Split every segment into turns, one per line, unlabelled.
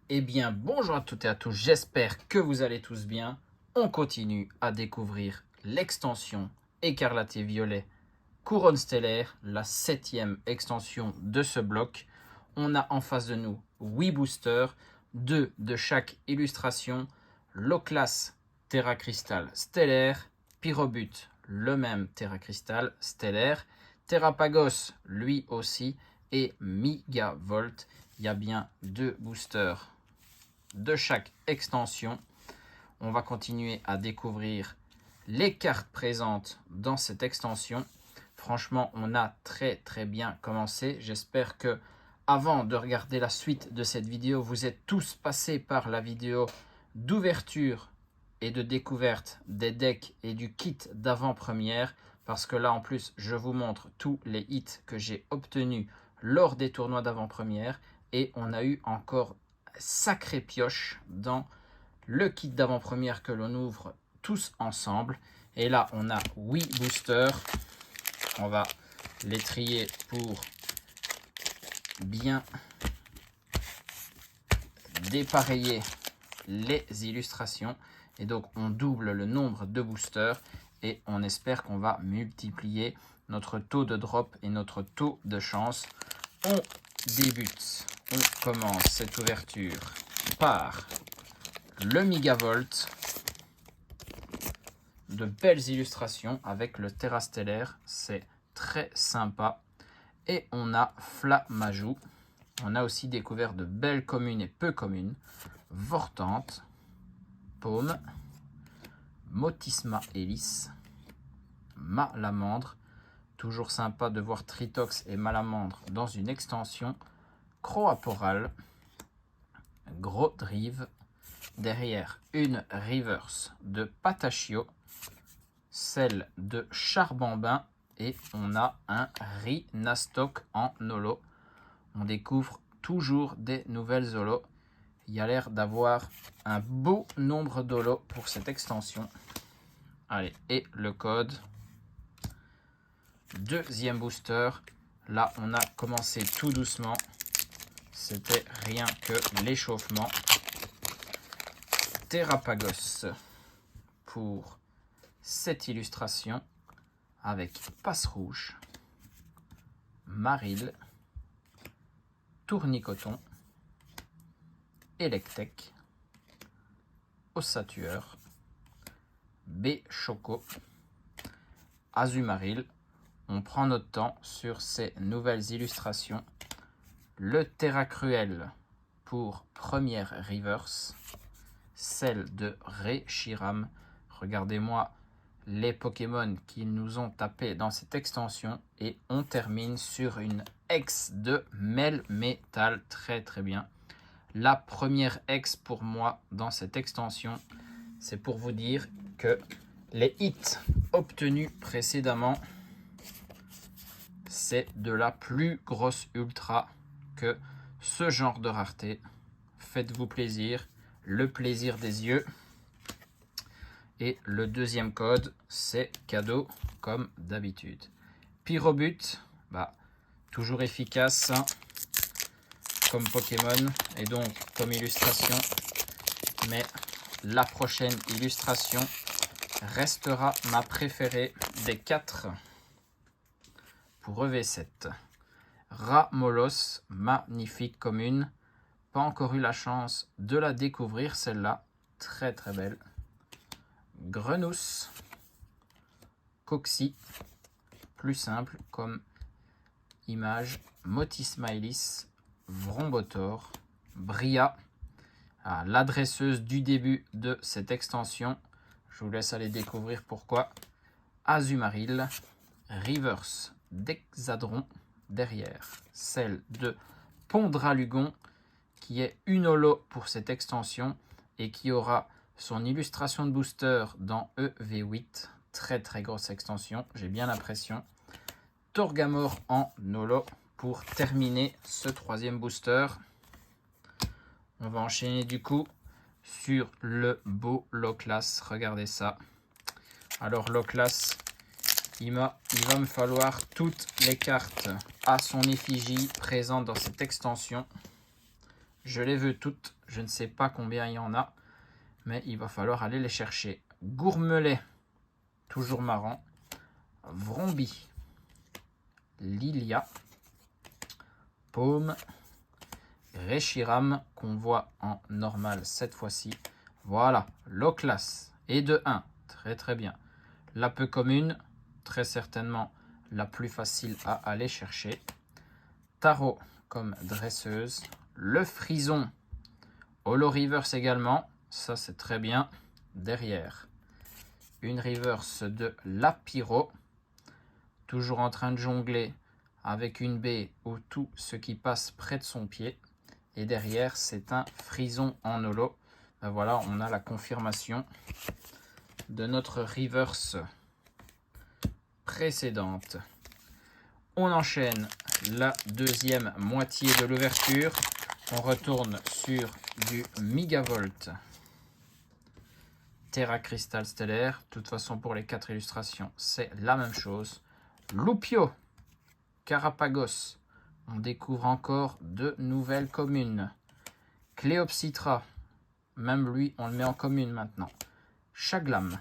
Eh bien, bonjour à toutes et à tous, j'espère que vous allez tous bien. On continue à découvrir l'extension Écarlate et Violet Couronne Stellaire, la 7e extension de ce bloc. On a en face de nous 8 boosters, 2 de chaque illustration, Loclas Terra Crystal Stellaire, Pyrobut, le même Terra Crystal Stellaire, Terrapagos, lui aussi, et Migavolt. Il y a bien 2 boosters de chaque extension. On va continuer à découvrir les cartes présentes dans cette extension. Franchement, on a très bien commencé. J'espère que avant de regarder la suite de cette vidéo, vous êtes tous passés par la vidéo d'ouverture et de découverte des decks et du kit d'avant-première, parce que là en plus je vous montre tous les hits que j'ai obtenus lors des tournois d'avant-première, et on a eu encore sacrée pioche dans le kit d'avant-première que l'on ouvre tous ensemble. Et là on a 8 boosters, on va les trier pour bien dépareiller les illustrations, et donc on double le nombre de boosters et on espère qu'on va multiplier notre taux de drop et notre taux de chance. On commence cette ouverture par le Migavolt, de belles illustrations avec le Terra Stellaire, c'est très sympa. Et on a Flamajou. On a aussi découvert de belles communes et peu communes, Vortante, Paume, Motisma Hélice, Malamandre. Toujours sympa de voir Tritox et Malamandre dans une extension. Croaporal, Gros Drive. Derrière, une reverse de Patachio, celle de Charbambin, et on a un Rhinastock en holo. On découvre toujours des nouvelles holos. Il y a l'air d'avoir un beau nombre d'holos pour cette extension. Allez, et le code. Deuxième booster. Là, on a commencé tout doucement. C'était rien que l'échauffement. Terrapagos pour cette illustration avec Passe Rouge, Maril, Tournicoton, Electek, Ossatueur, B-Choco, Azumaril. On prend notre temps sur ces nouvelles illustrations. Le Terra Cruel pour première reverse, celle de Reshiram. Regardez-moi les Pokémon qui nous ont tapé dans cette extension, et on termine sur une ex de Melmetal. Très bien. La première ex pour moi dans cette extension. C'est pour vous dire que les hits obtenus précédemment, c'est de la plus grosse ultra que ce genre de rareté. Faites-vous plaisir, le plaisir des yeux. Et le deuxième code, c'est cadeau comme d'habitude. Pyrobut, toujours efficace comme Pokémon et donc comme illustration. Mais la prochaine illustration restera ma préférée des 4 pour EV7. Ramolos, magnifique commune. Pas encore eu la chance de la découvrir celle-là. Très belle. Grenousse, Coxy, plus simple comme image, Motisma Hélice, Vrombotor, Bria, l'adresseuse du début de cette extension. Je vous laisse aller découvrir pourquoi. Azumaril, Reverse d'Hexadron, derrière celle de Pondralugon, qui est une holo pour cette extension et qui aura son illustration de booster dans EV8. Très grosse extension, j'ai bien l'impression. Torgamor en holo pour terminer ce troisième booster. On va enchaîner du coup sur le beau Loclas. Regardez ça. Alors Loclas, il va me falloir toutes les cartes à son effigie présentes dans cette extension. Je les veux toutes. Je ne sais pas combien il y en a, mais il va falloir aller les chercher. Gourmelet, toujours marrant. Vromby, Lilia, Paume, Reshiram, qu'on voit en normal cette fois-ci. Voilà, low class et de 1. Très très bien. La peu commune, très certainement la plus facile à aller chercher. Tarot comme dresseuse. Le frison, holo reverse également. Ça c'est très bien. Derrière, une reverse de la Pyro. Toujours en train de jongler avec une baie ou tout ce qui passe près de son pied. Et derrière, c'est un frison en holo. Ben voilà, on a la confirmation de notre reverse précédente. On enchaîne la deuxième moitié de l'ouverture. On retourne sur du Megavolt Terra Crystal Stellaire. De toute façon, pour les 4 illustrations, c'est la même chose. Lupio, Carapagos, on découvre encore de nouvelles communes. Cléopsitra, même lui, on le met en commune maintenant. Chaglam,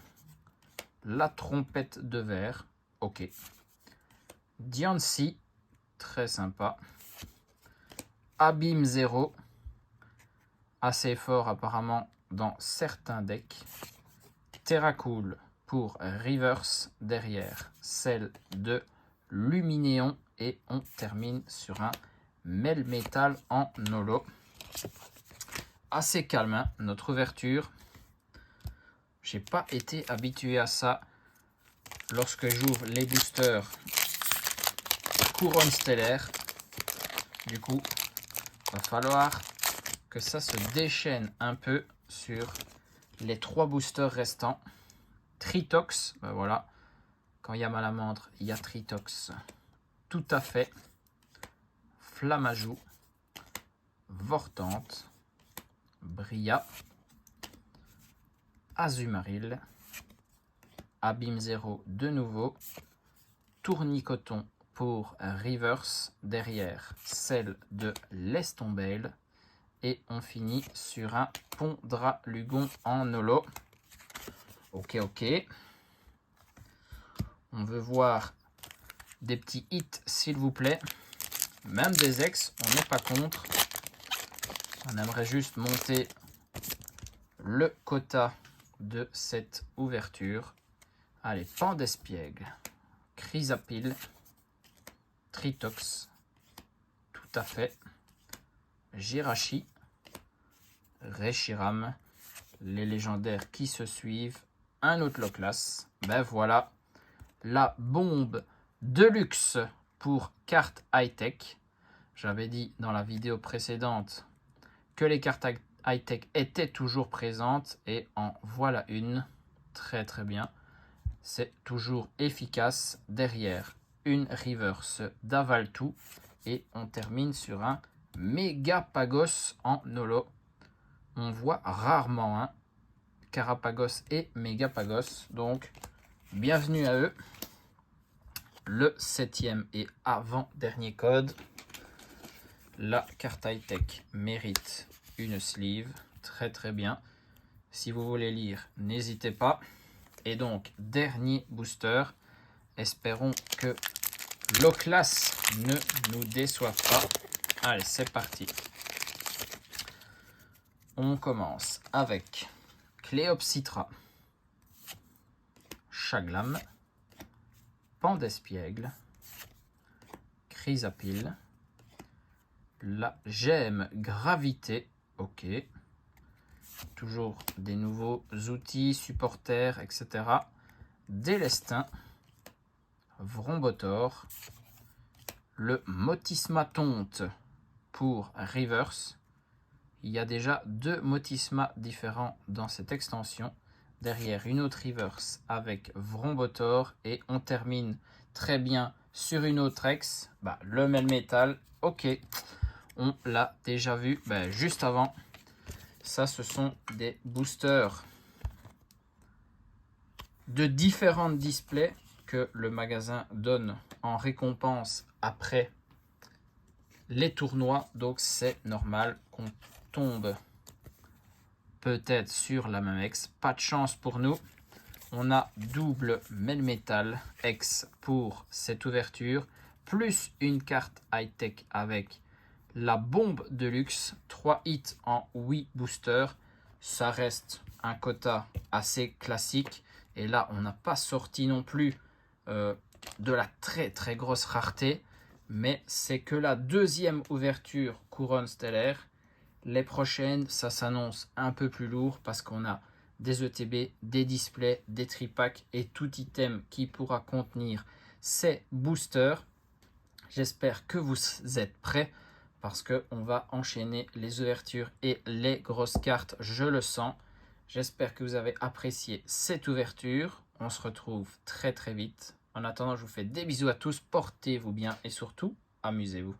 la trompette de verre, ok. Diancie, très sympa. Abîme 0, assez fort apparemment dans certains decks. Terracool pour reverse derrière, celle de Luminéon. Et on termine sur un Melmetal en holo. Assez calme, hein, notre ouverture. J'ai pas été habitué à ça lorsque j'ouvre les boosters Couronne Stellaire. Du coup, il va falloir que ça se déchaîne un peu sur les 3 boosters restants. Tritox, ben voilà, quand il y a Malamandre, il y a Tritox. Tout à fait. Flamajou, Vortante, Bria, Azumaril, Abîme 0 de nouveau, Tournicoton pour reverse derrière, celle de l'Estombelle. Et on finit sur un Pondralugon en holo. Ok, ok. On veut voir des petits hits, s'il vous plaît. Même des ex, on n'est pas contre. On aimerait juste monter le quota de cette ouverture. Allez, Pan d'Espiègle, Chrysapile, Tritox, tout à fait. Jirachi, Reshiram, les légendaires qui se suivent. Un autre low class. Ben voilà, la bombe de luxe pour carte high-tech. J'avais dit dans la vidéo précédente que les cartes high-tech étaient toujours présentes et en voilà une. Très très bien. C'est toujours efficace. Derrière, une reverse d'Avaltou et on termine sur un Megapagos en holo. On voit rarement un Carapagos et Megapagos, donc bienvenue à eux. Le 7e et avant-dernier code. La carte high-tech mérite une sleeve, très très bien. Si vous voulez lire, n'hésitez pas. Et donc, dernier booster. Espérons que l'Oclas ne nous déçoive pas. Allez, c'est parti. On commence avec Cléopsitra, Chaglam, Pan d'Espiègle, Chrysapile, la gemme Gravité, ok. Toujours des nouveaux outils, supporters, etc. Délestin, Vrombotor, le Motismatonte pour reverse. Il y a déjà 2 Motisma différents dans cette extension. Derrière, une autre reverse avec Vrombotor. Et on termine très bien sur une autre ex. Bah, le Melmetal, ok. On l'a déjà vu juste avant. Ça, ce sont des boosters de différentes displays que le magasin donne en récompense après les tournois. Donc, c'est normal qu'on tombe peut-être sur la même ex. Pas de chance pour nous. On a double Melmetal X pour cette ouverture, plus une carte high-tech avec la bombe de luxe, 3 hits en 8 boosters. Ça reste un quota assez classique. Et là, on n'a pas sorti non plus de la très très grosse rareté. Mais c'est que la deuxième ouverture couronne stellaire. Les prochaines, ça s'annonce un peu plus lourd parce qu'on a des ETB, des displays, des tripacks et tout item qui pourra contenir ces boosters. J'espère que vous êtes prêts parce qu'on va enchaîner les ouvertures et les grosses cartes, je le sens. J'espère que vous avez apprécié cette ouverture. On se retrouve très très vite. En attendant, je vous fais des bisous à tous, portez-vous bien et surtout, amusez-vous.